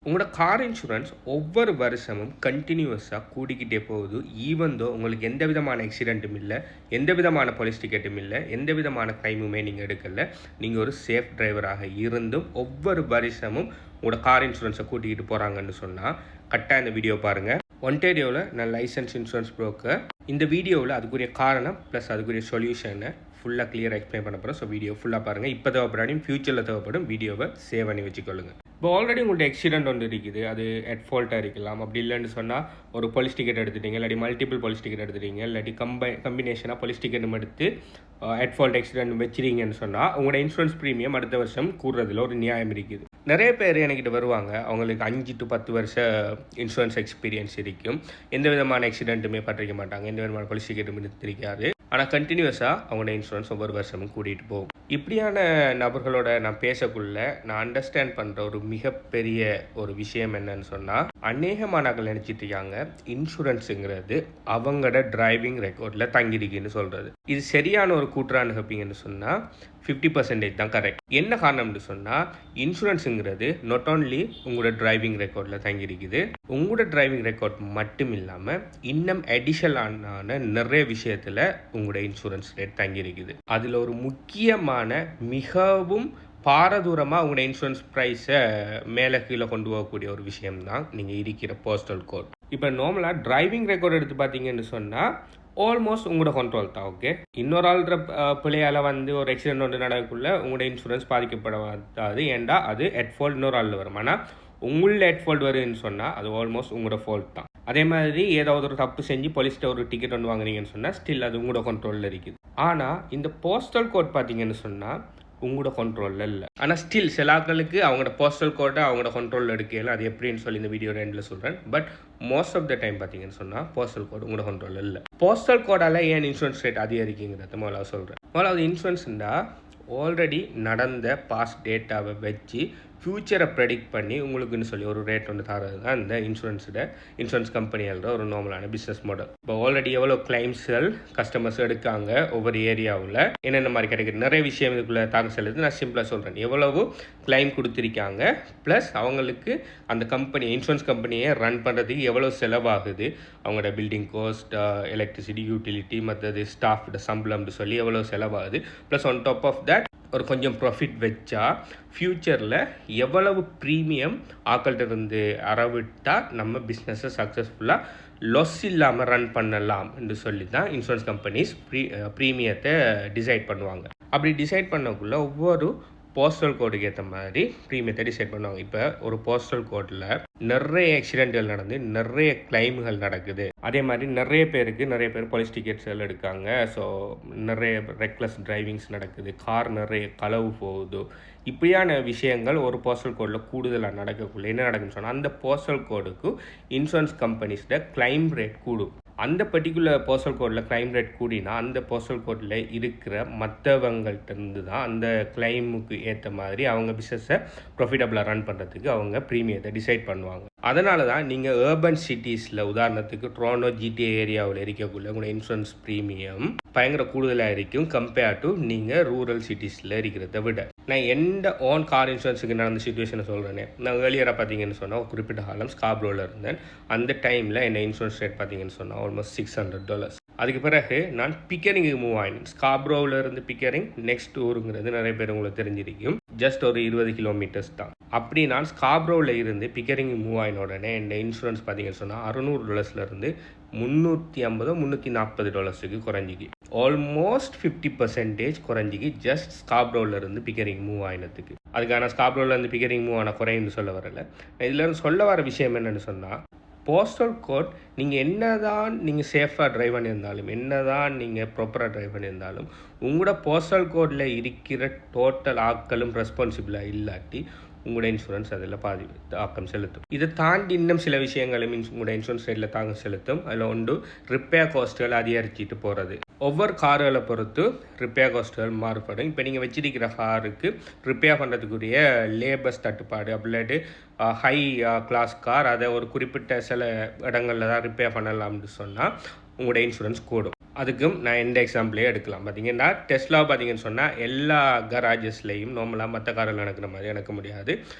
உங்களோட car insurance ஒவ்வொரு வருஷமும் கண்டினியூஸாக கூடிக்கிட்டே போகுது. ஈவன் தோ உங்களுக்கு எந்த விதமான ஆக்சிடென்ட்டும் இல்லை, எந்த விதமான போலீஸ் டிக்கெட்டும் இல்லை, எந்த விதமான க்ளைமுமே நீங்கள் எடுக்கல. நீங்கள் ஒரு சேஃப் டிரைவராக இருந்தும் ஒவ்வொரு வருஷமும் உங்களோட கார் இன்சூரன்ஸை கூட்டிக்கிட்டு போகிறாங்கன்னு சொன்னால் கரெக்டாக இந்த வீடியோ பாருங்கள். ஒன்டேரியோவில் நான் லைசன்ஸ் இன்சூரன்ஸ் ப்ரோக்கர். இந்த வீடியோவில் அதுக்குரிய காரணம் ப்ளஸ் அதுக்குரிய சொல்யூஷனை ஃபுல்லாக கிளியராக எக்ஸ்பிளைன் பண்ண போகிறோம். ஸோ வீடியோ ஃபுல்லாக பாருங்கள். இப்போ தேவைப்படாடும் ஃபியூச்சரில் தேவைப்படும் வீடியோவை சேவ் பண்ணி வச்சுக்கொள்ளுங்க. இப்போ ஆல்ரெடி உங்கள்கிட்ட ஆக்சிடென்ட் ஒன்று இருக்குது, அது அட் ஃபால்ட்டாக இருக்கலாம். அப்படி இல்லைன்னு சொன்னால் ஒரு போலீஸ் டிக்கெட் எடுத்துட்டீங்க, இல்லாட்டி மல்டிபிள் போலீஸ் டிக்கெட் எடுத்துட்டீங்க, இல்லாட்டி கம்பினேஷனாக போலீஸ் டிக்கெட்டும் எடுத்து அட் ஃபால்ட் ஆக்சிடென்ட் வச்சிருங்கன்னு சொன்னால் உங்களோட இன்சூரன்ஸ் ப்ரீமியம் அடுத்த வருஷம் கூடுறதுல ஒரு நியாயம் இருக்குது. நிறைய பேர் என்கிட்ட வருவாங்க, அவங்களுக்கு 5 to 10 வருஷ இன்சூரன்ஸ் எக்ஸ்பீரியன்ஸ் இருக்கும், எந்த விதமான ஆக்சிடென்ட்டுமே பட்டிருக்க மாட்டாங்க, எந்த விதமான போலீஸ் டிக்கெட்டும் எடுத்திருக்காது. ஆனால் கண்டினியூஸாக அவங்களோட இன்சூரன்ஸ் ஒவ்வொரு வருஷமும் கூட்டிகிட்டு போகும். இப்படியான நபர்களோட நான் பேசக்குள்ள நான் அண்டர்ஸ்டாண்ட் பண்ணுற ஒரு மிகப்பெரிய ஒரு விஷயம் என்னன்னு சொன்னால், அநேகமானவர்கள் நினச்சிட்டு இருக்காங்க இன்சூரன்ஸுங்கிறது அவங்களோட டிரைவிங் ரெக்கார்டில் தங்கிருக்குன்னு சொல்கிறது. இது சரியான ஒரு கூற்றான்னு கேட்பீங்கன்னு சொன்னால் 50% தான் கரெக்ட். என்ன காரணம்னு சொன்னால், இன்சூரன்ஸுங்கிறது நாட் ஓன்லி உங்களோட டிரைவிங் ரெக்கார்டில் தங்கியிருக்குது, உங்களோட டிரைவிங் ரெக்கார்ட் மட்டும் இல்லாமல் இன்னும் அடிஷனலான நிறைய விஷயத்தில் உங்களோட இன்சூரன்ஸ் ரேட் தங்கியிருக்குது. அதில் ஒரு முக்கியமான மிகவும் பாரதூரமாக உங்களோட இன்சூரன்ஸ் ப்ரைஸை மேலே கீழே கொண்டு போகக்கூடிய ஒரு விஷயம்தான் நீங்கள் இருக்கிற போஸ்டல் கோட். இப்போ நார்மலாக டிரைவிங் ரெக்கார்ட் எடுத்து பார்த்தீங்கன்னு சொன்னால் ஆல்மோஸ்ட் உங்களோட கண்ட்ரோல் தான். ஓகே, இன்னொரு ஆள்ற பிள்ளையால் வந்து ஒரு ஆக்சிடென்ட் ஒன்று நடக்கக்குள்ள உங்களோட இன்சூரன்ஸ் பாதிக்கப்படாது. ஏன்டா அது அட் ஃபால்ட் இன்னொரு ஆள் வரும். ஆனால் உங்கள அட் ஃபால்ட் வருதுன்னு சொன்னால் அது ஆல்மோஸ்ட் உங்களோட ஃபால்ட் தான். அதே மாதிரி ஏதாவது ஒரு தப்பு செஞ்சு போலீஸ்கிட்ட ஒரு டிக்கெட் ஒன்று வாங்குறீங்கன்னு சொன்னால் ஸ்டில் அது உங்களோட கண்ட்ரோலில் இருக்குது. ஆனால் இந்த போஸ்டல் கோட் பார்த்தீங்கன்னு சொன்னால் உங்களோட கண்ட்ரோலில் இல்லை. ஆனால் ஸ்டில் சில ஆட்களுக்கு அவங்களோட போஸ்டல் கோட்டை அவங்களோட கண்ட்ரோலில் எடுக்கல. அது எப்படின்னு சொல்லி இந்த வீடியோ ரெண்டில் சொல்கிறேன். But most of the time பார்த்தீங்கன்னு சொன்னால் போஸ்டல் கோட் உங்களோட கண்ட்ரோலில் இல்லை. போஸ்டல் கோடால் ஏன் இன்சூரன்ஸ் ரேட் அதிகரிக்குங்கிறத முதல்ல சொல்கிறேன். முதல்ல இன்சூரன்ஸ்ண்டா ஆல்ரெடி நடந்த பாஸ்ட் டேட்டாவை வச்சு ஃப்யூச்சரை ப்ரெடிக்ட் பண்ணி உங்களுக்குன்னு சொல்லி ஒரு ரேட் ஒன்று தரது தான் இந்த இன்சூரன்ஸ் கம்பெனியோட ஒரு நார்மலான பிஸ்னஸ் மாடல். இப்போ ஆல்ரெடி எவ்வளோ கிளைம்ஸ்கள் கஸ்டமர்ஸ் எடுக்காங்க ஒவ்வொரு ஏரியாவில், என்னென்ன மாதிரி கிடைக்குது, நிறைய விஷயம் இதுக்குள்ளே தாங்க செல்லுது. நான் சிம்பிளாக சொல்கிறேன், எவ்வளவு கிளைம் கொடுத்துருக்காங்க, ப்ளஸ் அவங்களுக்கு அந்த கம்பெனி இன்சூரன்ஸ் கம்பெனியை ரன் பண்ணுறதுக்கு எவ்வளோ செலவாகுது, அவங்களோட பில்டிங் காஸ்ட், எலக்ட்ரிசிட்டி, யூட்டிலிட்டி, மற்றது ஸ்டாஃபோட சம்பளம்னு சொல்லி எவ்வளோ செலவாகுது. Plus on top of that ஒரு கொஞ்சம் ப்ராஃபிட் வச்சா ஃப்யூச்சரில் எவ்வளவு ப்ரீமியம் ஆக்கள்கிட்ட இருந்து அறவிட்டால் நம்ம பிஸ்னஸை சக்ஸஸ்ஃபுல்லாக லாஸ் இல்லாமல் ரன் பண்ணலாம் என்று சொல்லி தான் இன்சூரன்ஸ் கம்பெனிஸ் ப்ரீமியத்தை டிசைட் பண்ணுவாங்க. அப்படி டிசைட் பண்ணக்குள்ள ஒவ்வொரு போஸ்டல் கோடுக்கு ஏற்ற மாதிரி ப்ரீமியத்தை டிசைட் பண்ணுவாங்க. இப்போ ஒரு போஸ்டல் கோடில் நிறைய ஆக்சிடென்ட்கள் நடந்து நிறைய கிளைம்கள் நடக்குது. அதே மாதிரி நிறைய பேர் போலீஸ் டிக்கெட்ஸ்கள் எடுக்காங்க. ஸோ நிறைய ரெக்லஸ் டிரைவிங்ஸ் நடக்குது, கார் நிறைய களவு போகுது. இப்படியான விஷயங்கள் ஒரு போஸ்டல் கோடில் கூடுதலாக நடக்கக்குள்ள என்ன நடக்குன்னு சொன்னால், அந்த போஸ்டல் கோடுக்கு இன்சூரன்ஸ் கம்பெனிஸோட கிளைம் ரேட் கூடும். அந்த பர்டிகுலர் போஸ்டல் கோடில் கிளைம் ரேட் கூடினா அந்த போஸ்டல் கோடில் இருக்கிற மற்றவங்கள்ட்ட தான் அந்த கிளைமுக்கு ஏற்ற மாதிரி அவங்க பிஸ்னஸை ப்ராஃபிட்டபிளாக ரன் பண்ணுறதுக்கு அவங்க ப்ரீமியத்தை டிசைட் பண்ணுவாங்க. அதனால தான் நீங்கள் ஏர்பன் சிட்டிஸில் உதாரணத்துக்கு ட்ரோனோ, ஜிடிஏ ஏரியாவில் இருக்கக்குள்ள உங்களோட இன்சூரன்ஸ் ப்ரீமியம் பயங்கர கூடுதலாக இருக்கும் கம்பேர்ட் டு நீங்கள் ரூரல் சிட்டிஸில் இருக்கிறத விட. நான் எந்த ஓன் கார் இன்சூரன்ஸுக்கு நடந்த சிச்சுவேஷனை சொல்கிறேனே, நான் ஏர்லியராக பார்த்தீங்கன்னு சொன்னால் ஒரு குறிப்பிட்ட காலம் ஸ்காப்ரோவில் இருந்தேன். அந்த டைமில் என்ன இன்சூரன்ஸ் ரேட் பார்த்தீங்கன்னு சொன்னால் ஆல்மோஸ்ட் $600. அதுக்கு பிறகு நான் பிக்கரிங்கு மூவ் ஆகினேன். ஸ்காப்ரோவில் இருந்து பிக்கரிங் நெக்ஸ்ட் ஊருங்கிறது நிறைய பேர் உங்களுக்கு தெரிஞ்சிருக்கும், ஜஸ்ட் ஒரு 20 கிலோமீட்டர்ஸ் தான். அப்படி நான் ஸ்காப்ரோவில் இருந்து பிக்கரிங் மூவ் ஆகின உடனே என் இன்சூரன்ஸ் பார்த்தீங்கன்னு சொன்னால் $600 $350-340 குறைஞ்சிக்கு, ஆல்மோஸ்ட் 50% குறைஞ்சிக்கு ஜஸ்ட் ஸ்காப்ரோவில் இருந்து பிக்கரிங் மூவ் ஆகினதுக்கு. அதுக்கான ஸ்காப்ரோவில் இருந்து பிக்கரிங் மூவ் ஆன குறைன்னு சொல்ல வரல. இதில் சொல்ல வர விஷயம் என்னென்னு சொன்னால், போஸ்டல் கோட் நீங்கள் என்னதான் நீங்கள் சேஃபாக ட்ரைவ் பண்ணியிருந்தாலும், என்னதான் நீங்கள் ப்ராப்பராக ட்ரைவ் பண்ணியிருந்தாலும், உங்களோட போஸ்டல் கோடில் இருக்கிற டோட்டல் ஆட்களும் ரெஸ்பான்சிபிளாக இல்லாட்டி உங்களோட இன்சூரன்ஸ் அதில் பாதி தாக்கம் செலுத்தும். இதை தாண்டி இன்னும் சில விஷயங்களும் உங்களோட இன்சூரன்ஸ் ரேட்டில் தாக்கம் செலுத்தும். அதில் ஒன்று ரிப்பேர் காஸ்ட்டுகள் அதிகரிச்சிட்டு போகிறது. ஒவ்வொரு கார்களை பொறுத்து ரிப்பேர் காஸ்ட்டுகள் மாறுபடும். இப்போ நீங்கள் வச்சிருக்கிற காருக்கு ரிப்பேர் பண்ணுறதுக்குரிய லேபர்ஸ் தட்டுப்பாடு, அப்படின்ட்டு ஹை கிளாஸ் கார் அதை ஒரு குறிப்பிட்ட சில இடங்களில் தான் ரிப்பேர் பண்ணலாம்னு சொன்னால் உங்களோட இன்சூரன்ஸ் கூடும். அதுக்கும் நான் எந்த எக்ஸாம்பிளே எடுக்கலாம். பார்த்தீங்கன்னா டெஸ்லா பார்த்தீங்கன்னு சொன்னால் எல்லா கராஜஸ்லேயும் நார்மலாக மற்ற காரில் நடக்கிற மாதிரி எனக்கு முடியாது.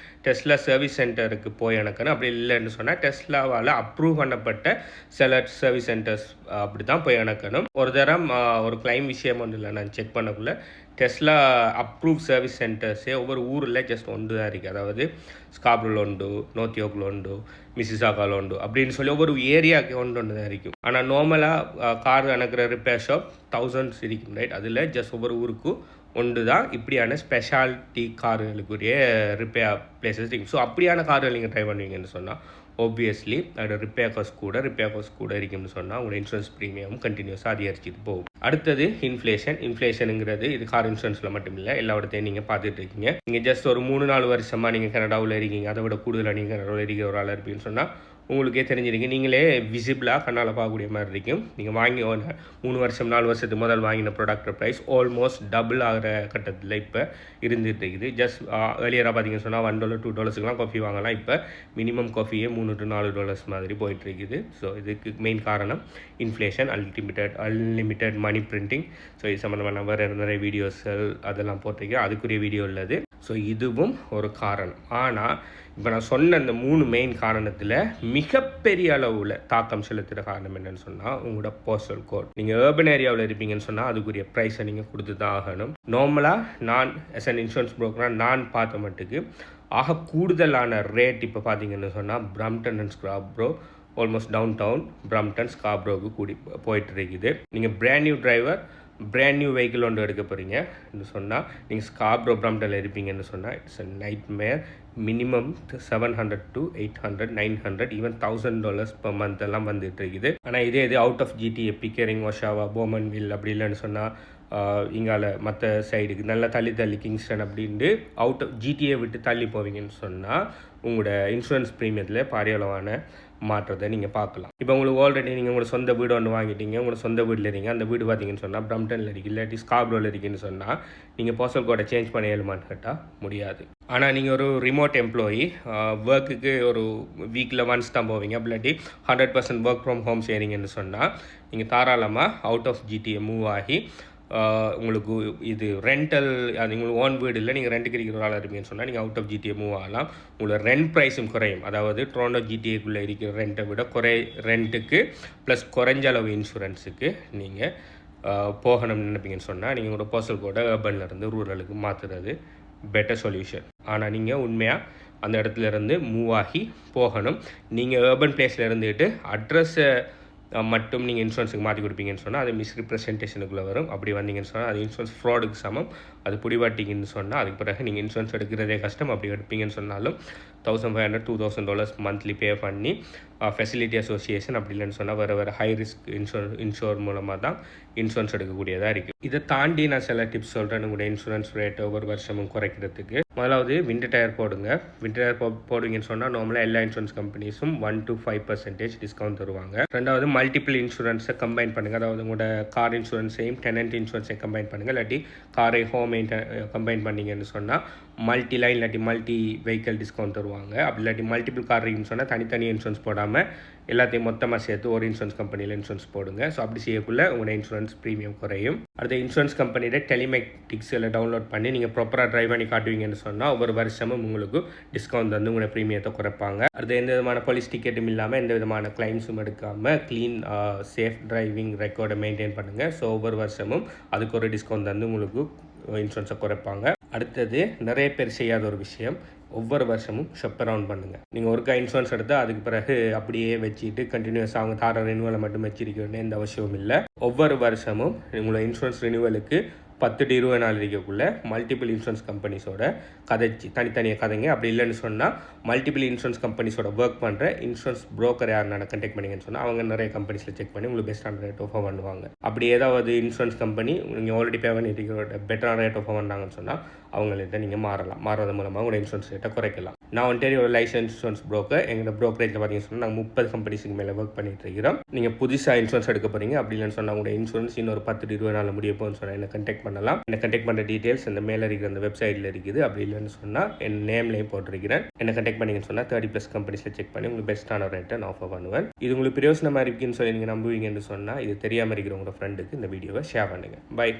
டெஸ்லா சர்வீஸ் சென்டருக்கு போய் எனக்குன்னு அப்படி இல்லைன்னு சொன்னால் டெஸ்லாவால் அப்ரூவ் பண்ணப்பட்ட சில சர்வீஸ் சென்டர்ஸ் அப்படி தான் போய் எனக்கணும். ஒரு தரம் ஒரு கிளைம் விஷயம் ஒன்றும் இல்லை, நான் செக் பண்ணக்குள்ள டெஸ்லா அப்ரூவ் சர்வீஸ் சென்டர்ஸே ஒவ்வொரு ஊரில் ஜஸ்ட் ஒன்று தான் இருக்குது. அதாவது ஸ்காப்ரோவில் உண்டு, நோத்தியோக்கில் உண்டு, மிசிசாகாவில் உண்டு அப்படின்னு சொல்லி ஒவ்வொரு ஏரியாவுக்கு ஒன்று தான் இருக்கும். ஆனால் நார்மலாக கார் அனுக்கிற ரிப்பேர் ஷாப் தௌசண்ட்ஸ் இருக்கும், ரைட்? அதில் ஜஸ்ட் ஒவ்வொரு ஊருக்கும் ஒன்று தான் இப்படியான ஸ்பெஷாலிட்டி கார்களுக்குரிய ரிப்பேர் பிளேசஸ் இருக்கும். ஸோ அப்படியான கார்கள் நீங்கள் ட்ரை பண்ணுவீங்கன்னு சொன்னால் ஆப்வியஸ்லி அதோட ரிப்பேர் காஸ்ட் கூட இருக்கும்னு சொன்னால் உங்களோட இன்சூரன்ஸ் ப்ரீமியம் கண்டினியூஸாக அதிகரிச்சுட்டு போகும். அடுத்தது இன்ஃப்ளேஷனுங்கிறது இது கார் இன்சூரன்ஸில் மட்டும் இல்லை, எல்லா இடத்தையும் நீங்கள் பார்த்துட்டு இருக்கீங்க. நீங்கள் ஜஸ்ட் ஒரு 3-4 வருஷமாக நீங்கள் கனடாவில் இருக்கீங்க, அதை விட கூடுதலாக நீங்கள் கனடாவில் இருக்கிற ஒரு ஆள் இருப்பீங்கன்னு சொன்னால் உங்களுக்கே தெரிஞ்சிருக்கீங்க, நீங்களே விசிபிளாக கண்ணால் பார்க்கக்கூடிய மாதிரி இருக்கும். நீங்கள் வாங்கி 3 வருஷம் 4 வருஷத்துக்கு முதல் வாங்கின ப்ராடக்ட் ப்ரைஸ் ஆல்மோஸ்ட் டபுள் ஆகிற கட்டத்தில் இப்போ இருந்துட்டு இருக்குது. ஜஸ்ட் ஏர்லியராக பார்த்தீங்கன்னு சொன்னால் $1 $2 காஃபி வாங்கலாம். இப்போ மினிமம் காஃபியே $3 to $4 மாதிரி போயிட்டு இருக்குது. ஸோ இதுக்கு மெயின் காரணம் இன்ஃப்ளேஷன், அன்லிமிட்டெட் மணி பிரிண்டிங். ஸோ இது சம்மந்தமான வேறு நிறைய வீடியோஸ்கள் அதெல்லாம் போட்டிருக்கேன், அதுக்குரிய வீடியோ உள்ளது. ஸோ இதுவும் ஒரு காரணம். ஆனால் இப்போ நான் சொன்ன இந்த 3 மெயின் காரணத்தில் மிகப்பெரிய அளவில் தாக்கம் செலுத்துகிற காரணம் என்னென்னு சொன்னால் உங்களோட போஸ்டல் கோட். நீங்கள் ஏர்பன் ஏரியாவில் இருப்பீங்கன்னு சொன்னால் அதுக்குரிய ப்ரைஸை நீங்கள் கொடுத்து தான் ஆகணும். நார்மலாக நான் as an இன்சூரன்ஸ் ப்ரோக்கராக நான் பார்த்த மட்டுக்கு ஆக கூடுதலான ரேட் இப்போ பார்த்தீங்கன்னு சொன்னால் Brampton and Scarborough, almost down down Brampton ஸ்கார்ப்ரோவுக்கு கூடி போயிட்டு இருக்குது. நீங்கள் பிராண்ட் நியூ வெஹிக்கிள் ஒன்று எடுக்க போகிறீங்கன்னு சொன்னால் நீங்கள் ஸ்கார்ப்ரோ பிரம்டனில் இருப்பீங்கன்னு சொன்னால் it's a nightmare. Minimum $700 to $800 $900 even $1,000 per month எல்லாம் வந்துட்டு இருக்குது. ஆனால் இதே out of GTA Pickering, Oshawa, Bowmanville அப்படி இல்லைன்னு சொன்னால் இங்கால மற்ற சைடுக்கு நல்லா தள்ளி கிங்ஸ்டன் அப்படின்ட்டு அவுட் ஆஃப் ஜிடிஏ விட்டு தள்ளி போவீங்கன்னு சொன்னால் உங்களோட இன்சூரன்ஸ் ப்ரீமியத்தில் பாரியளவான மாற்றத்தை நீங்கள் பார்க்கலாம். இப்போ உங்களுக்கு ஆல்ரெடி நீங்கள் உங்களோட சொந்த வீடு ஒன்று வாங்கிட்டீங்க, உங்களோட சொந்த வீட்டில் இருக்கீங்க, அந்த வீடு பார்த்தீங்கன்னு சொன்னால் பிரம்டனில் இருக்குது இல்லாட்டி ஸ்கார்ப்ரோவில் இருக்குன்னு சொன்னால் நீங்கள் போஸ்டல் கோடை சேஞ்ச் பண்ண இயலுமான்னு கேட்டால் முடியாது. ஆனால் நீங்கள் ஒரு ரிமோட் எம்ப்ளாயி, ஒர்க்குக்கு ஒரு வீக்கில் ஒன்ஸ் தான் போவீங்க, இல்லாட்டி 100% ஒர்க் ஃப்ரம் ஹோம் செய்கிறீங்கன்னு சொன்னால் நீங்கள் தாராளமாக அவுட் ஆஃப் ஜிடிஏ மூவ் ஆகி உங்களுக்கு இது ரெண்டல், அது உங்களுக்கு ஓன் வீடு இல்லை, நீங்கள் ரெண்ட்டுக்கு இருக்கிற ஆளாக இருப்பீங்கன்னு சொன்னால் நீங்கள் அவுட் ஆஃப் ஜிடிஏ மூவ் ஆகலாம். உங்களோட ரெண்ட் ப்ரைஸும் குறையும். அதாவது டொரண்டோ ஜிடிஏக்குள்ளே இருக்கிற ரெண்ட்டை விட ரெண்ட்டுக்கு ப்ளஸ் குறைஞ்ச அளவு இன்சூரன்ஸுக்கு நீங்கள் போகணும்னு நினைப்பீங்கன்னு சொன்னால் நீங்கள் உங்களோட போஸ்டல் கோடை அர்பன்லேருந்து ரூரலுக்கு மாற்றுறது பெட்டர் சொல்யூஷன். ஆனால் நீங்கள் உண்மையாக அந்த இடத்துல இருந்து மூவ் ஆகி போகணும். நீங்கள் அர்பன் பிளேஸில் இருந்துட்டு அட்ரஸை மட்டும் நீங்கள் இன்சூரன்ஸுக்கு மாற்றி கொடுப்பீங்கன்னு சொன்னால் அது மிஸ்ரிப்ரசன்டேஷனுக்குள்ளே வரும். அப்படி வந்தீங்கன்னு சொன்னால் அது இன்சூரன்ஸ் ஃப்ராடுக்கு சமம். அது பிடிவாட்டிங்கன்னு சொன்னால் அதுக்கு பிறகு நீங்கள் இன்சூரன்ஸ் எடுக்கிறதே கஷ்டம். அப்படி எடுப்பீங்கன்னு சொன்னாலும் $1,500 $2,000 மந்த்லி பே பண்ணி ஃபெசிலிட்டி அசோசியேஷன் அப்படி இல்லைன்னு சொன்னால் வேறு ஹை ரிஸ்க் இன்சூர் மூலமாக தான் இன்சூரன்ஸ் எடுக்கக்கூடியதாக இருக்குது. இதை தாண்டி நான் சில டிப்ஸ் சொல்கிறேன் உங்களுடைய இன்சூரன்ஸ் ரேட்டை ஒவ்வொரு வருஷமும் குறைக்கிறதுக்கு. முதலாவது விண்டர் டயர் போடுங்க. விண்டர் டயர் போடுவீங்கன்னு சொன்னால் நார்மலாக எல்லா இன்சூரன்ஸ் கம்பெனிஸும் 1 to 5% டிஸ்கவுண்ட் தருவாங்க. ரெண்டாவது மல்டிபிள் இன்சூரன்ஸை கம்பைன் பண்ணுங்கள். அதாவது உங்களோட கார் இன்சூரன்ஸையும் டெனன்ட் இன்சூரன்ஸையும் கம்பைன் பண்ணுங்கள். இல்லாட்டி காரை ஹோம் கம்பைன் பண்ணிங்கன்னு சொன்னால் மல்டி லைன் இல்லாட்டி மல்டி வெஹிக்கல் டிஸ்கவுண்ட் தருவாங்க. அப்படி இல்லாட்டி மல்டிபிள் கார் இருக்குன்னு சொன்னால் தனித்தனி இன்சூரன்ஸ் போடாமல் எல்லாத்தையும் மொத்தமாக சேர்த்து ஒரு இன்சூரன்ஸ் கம்பெனியில் இன்சூரன்ஸ் போடுங்க. ஸோ அப்படி செய்யக்குள்ள உங்களோட இன்சூரன்ஸ் ப்ரீமியம் குறையும். அடுத்த இன்சூரன்ஸ் கம்பெனியோட டெலிமெட்டிக்ஸ் எல்லாம் டவுன்லோட் பண்ணி நீங்கள் ப்ராப்பராக ட்ரைவ் பண்ணி காட்டுவீங்கன்னு சொன்னால் ஒவ்வொரு வருஷமும் உங்களுக்கு டிஸ்கவுண்ட் வந்து உங்களோட ப்ரீமியத்தை குறைப்பாங்க. அடுத்து எந்த விதமான போலீஸ் டிக்கெட்டும் இல்லாமல் எந்த விதமான கிளைம்ஸும் எடுக்காமல் க்ளீன் சேஃப் டிரைவிங் ரெக்கார்டை மெயின்டைன் பண்ணுங்கள். ஸோ ஒவ்வொரு வருஷமும் அதுக்கு ஒரு டிஸ்கவுண்ட் வந்து உங்களுக்கு இன்சூரன்ஸை குறைப்பாங்க. அடுத்தது நிறைய பேர் செய்யாத ஒரு விஷயம், ஒவ்வொரு வருஷமும் ஷாப் அரவுண்ட் பண்ணுங்கள். நீங்கள் ஒருக்கா இன்சூரன்ஸ் எடுத்தால் அதுக்கு பிறகு அப்படியே வச்சுட்டு கண்டினியூஸாக அவங்க தார ரினியூவலை மட்டும் வச்சிருக்க வேண்டிய எந்த அவசியமும் இல்லை. ஒவ்வொரு வருஷமும் உங்களோட இன்சூரன்ஸ் ரினியூவலுக்கு 10 to 20 நாள் இருக்கக்குள்ளே மல்டிபிள் இன்சூரன்ஸ் கம்பெனிஸோட கதைச்சி தனித்தனியாக கதைங்க. அப்படி இல்லைன்னு சொன்னால் மல்டிபிள் இன்சூரன்ஸ் கம்பெனிஸோட ஒர்க் பண்ணுற இன்சூரன்ஸ் ப்ரோக்கர் யாருன்னு கண்டெக்ட் பண்ணிங்கன்னு சொன்னால் அவங்க நிறைய கம்பெனிஸில் செக் பண்ணி உங்களுக்கு பெஸ்ட்டான ரேட் ஆஃபர் பண்ணுவாங்க. அப்படி ஏதாவது இன்சூரன்ஸ் கம்பெனி நீங்கள் ஆல்ரெடி பே பண்ணிட்டு பெட்டரான ரேட் ஆஃபர் பண்ணாங்கன்னு சொன்னால் அவங்கள்ட்ட நீங்கள் மாறலாம். மாறது மூலமாக உங்களோட இன்சூரன்ஸ் ரேட்டை குறைக்கலாம். நான் ஒன்டேரியோ ஒரு லைசன்ஸ் இன்சூரன்ஸ் broker. எங்களோட ப்ரோக்கரேஜில் பார்த்தீங்கன்னு சொன்னால் நாங்கள் 30 கம்பெனிஸுக்கு மேலே ஒர்க் பண்ணிட்டு இருக்கிறோம். நீங்கள் புதுசாக இன்சூரன்ஸ் எடுக்க போகிறீங்க அப்படி இல்லைன்னு சொன்னால் உங்களோட இன்சூரன்ஸ் இன்னொரு 10-20 நாள் முடிய போகும்னு சொன்னால் என்ன கண்டெக்ட் பண்ணலாம். என்ன கண்டெக்ட் பண்ணுற டீட்டெயில்ஸ் இந்த மேலே இருக்கிற அந்த வெப்சைட்டில் இருக்குது. அப்படி இல்லைன்னு சொன்னால் என் நேம்லேயும் போட்டிருக்கிறேன். என்ன கண்டெக்ட் பண்ணிங்கன்னு சொன்னால் 30+ கம்பெனிஸில் செக் பண்ணி உங்களுக்கு பெஸ்ட்டான ரேட்டை நான் ஆஃபர் பண்ணுவேன். இது உங்களுக்கு பிரயோசனமாக இருக்குன்னு சொல்லி நீங்கள் நம்புவீங்கன்னு சொன்னால் இது தெரியாமல் இருக்கிற உங்களோட ஃப்ரெண்டுக்கு இந்த வீடியோவை ஷேர் பண்ணுங்கள். பை.